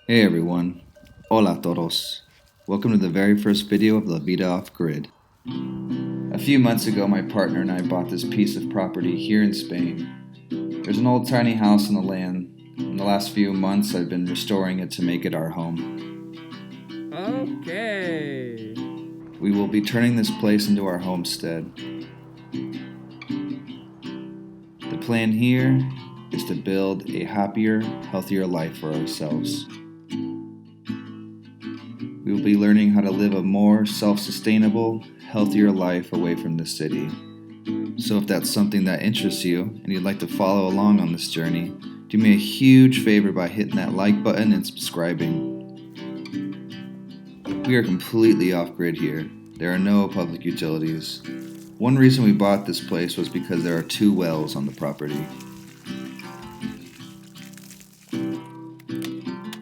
Hey everyone, hola todos. Welcome to the very first video of the Vida Off Grid. A few months ago, my partner and I bought this piece of property here in Spain. There's an old tiny house on the land. In the last few months, I've been restoring it to make it our home. Okay. We will be turning this place into our homestead. The plan here is to build a happier, healthier life for ourselves. We will be learning how to live a more self-sustainable, healthier life away from the city. So if that's something that interests you and you'd like to follow along on this journey, do me a huge favor by hitting that like button and subscribing. We are completely off-grid here. There are no public utilities. One reason we bought this place was because there are 2 wells on the property.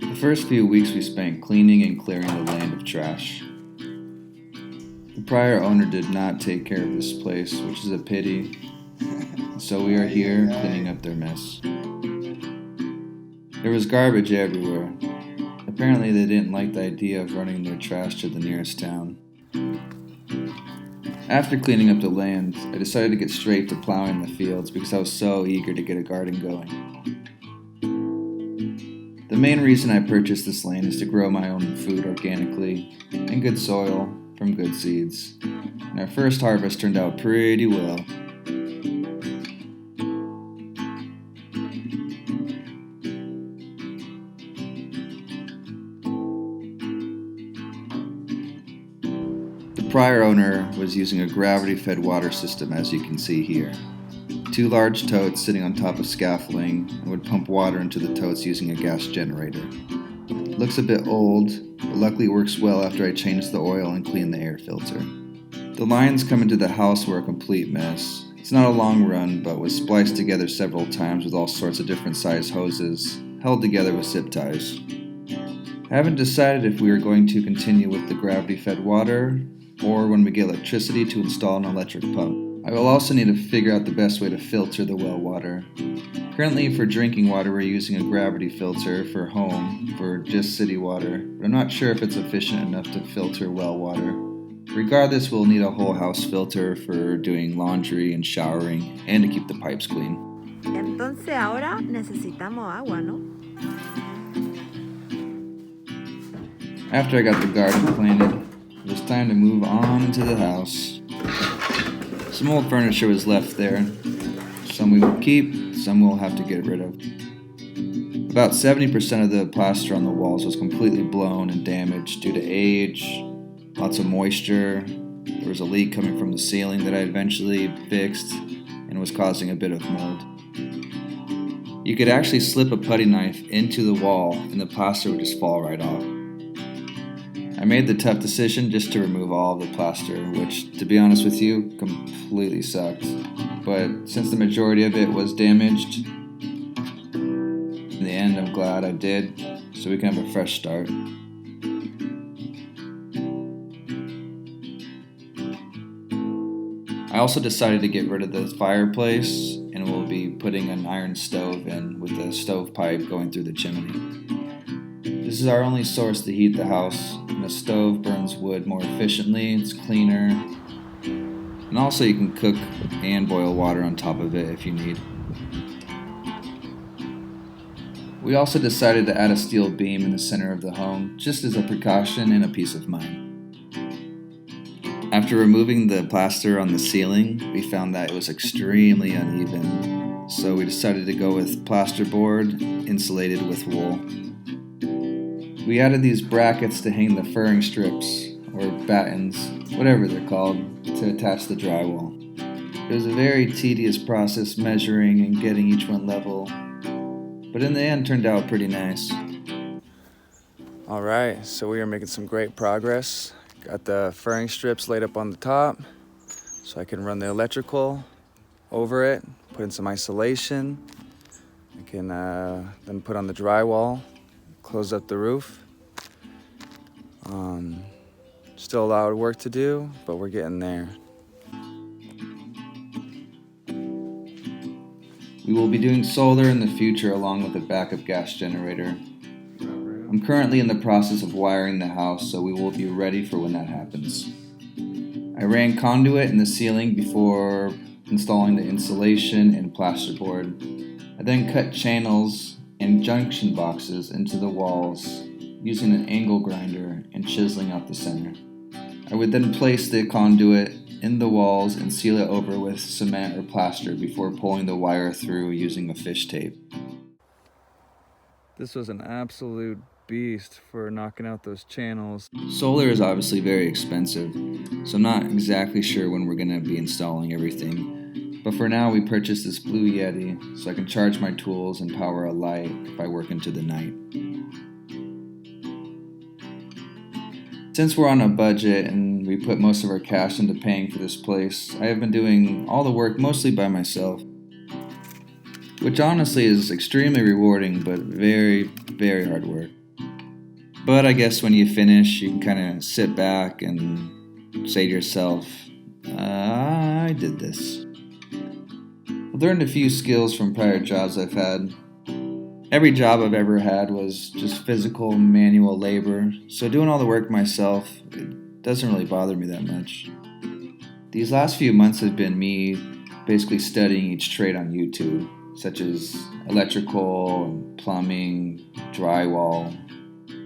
The first few weeks we spent cleaning and clearing the land of trash. The prior owner did not take care of this place, which is a pity, so we are here cleaning up their mess. There was garbage everywhere. Apparently they didn't like the idea of running their trash to the nearest town. After cleaning up the land, I decided to get straight to plowing the fields because I was so eager to get a garden going. The main reason I purchased this land is to grow my own food organically, in good soil, from good seeds. And our first harvest turned out pretty well. The prior owner was using a gravity-fed water system, as you can see here. 2 large totes sitting on top of scaffolding and would pump water into the totes using a gas generator. It looks a bit old, but luckily it works well after I changed the oil and cleaned the air filter. The lines coming to the house were a complete mess. It's not a long run, but was spliced together several times with all sorts of different size hoses, held together with zip ties. I haven't decided if we are going to continue with the gravity-fed water, or when we get electricity to install an electric pump. I will also need to figure out the best way to filter the well water. Currently for drinking water we're using a gravity filter for home, for just city water, but I'm not sure if it's efficient enough to filter well water. Regardless, we'll need a whole house filter for doing laundry and showering, and to keep the pipes clean. Entonces ahora necesitamos agua, ¿no? After I got the garden planted, it was time to move on to the house. Some old furniture was left there. Some we will keep, some we'll have to get rid of. About 70% of the plaster on the walls was completely blown and damaged due to age, lots of moisture. There was a leak coming from the ceiling that I eventually fixed and was causing a bit of mold. You could actually slip a putty knife into the wall and the plaster would just fall right off. I made the tough decision just to remove all of the plaster, which, to be honest with you, completely sucked. But since the majority of it was damaged, in the end I'm glad I did, so we can have a fresh start. I also decided to get rid of the fireplace, and we'll be putting an iron stove in with the stovepipe going through the chimney. This is our only source to heat the house, and the stove burns wood more efficiently, it's cleaner, and also you can cook and boil water on top of it if you need. We also decided to add a steel beam in the center of the home, just as a precaution and a peace of mind. After removing the plaster on the ceiling, we found that it was extremely uneven, so we decided to go with plasterboard insulated with wool. We added these brackets to hang the furring strips, or battens, whatever they're called, to attach the drywall. It was a very tedious process measuring and getting each one level, but in the end turned out pretty nice. Alright, so we are making some great progress. Got the furring strips laid up on the top so I can run the electrical over it, put in some isolation. I can then put on the drywall, close up the roof. Still a lot of work to do, but we're getting there. We will be doing solar in the future along with a backup gas generator. I'm I'm currently in the process of wiring the house, so we will be ready for when that happens. I ran conduit in the ceiling before installing the insulation and plasterboard. I then cut channels and junction boxes into the walls using an angle grinder and chiseling out the center. I would then place the conduit in the walls and seal it over with cement or plaster before pulling the wire through using a fish tape. This was an absolute beast for knocking out those channels. Solar is obviously very expensive, so I'm not exactly sure when we're going to be installing everything. But for now, we purchased this Blue Yeti so I can charge my tools and power a light if I work into the night. Since we're on a budget and we put most of our cash into paying for this place, I have been doing all the work mostly by myself, which honestly is extremely rewarding but very, very hard work. But I guess when you finish, you can kind of sit back and say to yourself, I did this. I've learned a few skills from prior jobs I've had. Every job I've ever had was just physical manual labor, so doing all the work myself, it doesn't really bother me that much. These last few months have been me basically studying each trade on YouTube, such as electrical, plumbing, drywall,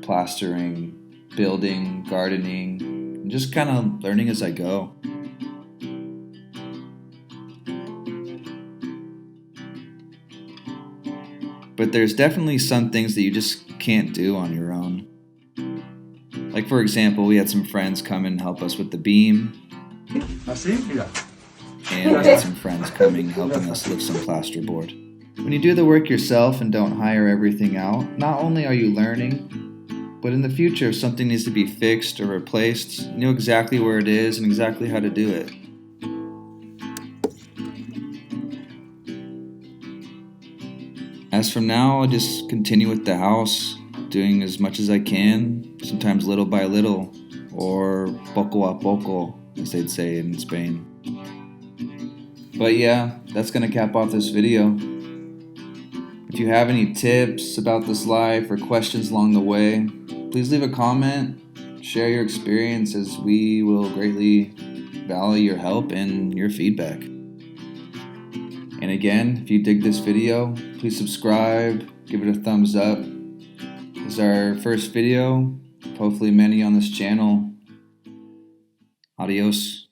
plastering, building, gardening, and just kind of learning as I go. But there's definitely some things that you just can't do on your own. Like for example, we had some friends come and help us with the beam. And we had some friends coming helping us lift some plasterboard. When you do the work yourself and don't hire everything out, not only are you learning, but in the future if something needs to be fixed or replaced, you know exactly where it is and exactly how to do it. As from now, I'll just continue with the house, doing as much as I can, sometimes little by little, or poco a poco, as they'd say in Spain. But yeah, that's going to cap off this video. If you have any tips about this life or questions along the way, please leave a comment, share your experience, as we will greatly value your help and your feedback. And again, if you dig this video, please subscribe, give it a thumbs up. This is our first video, hopefully many on this channel. Adios.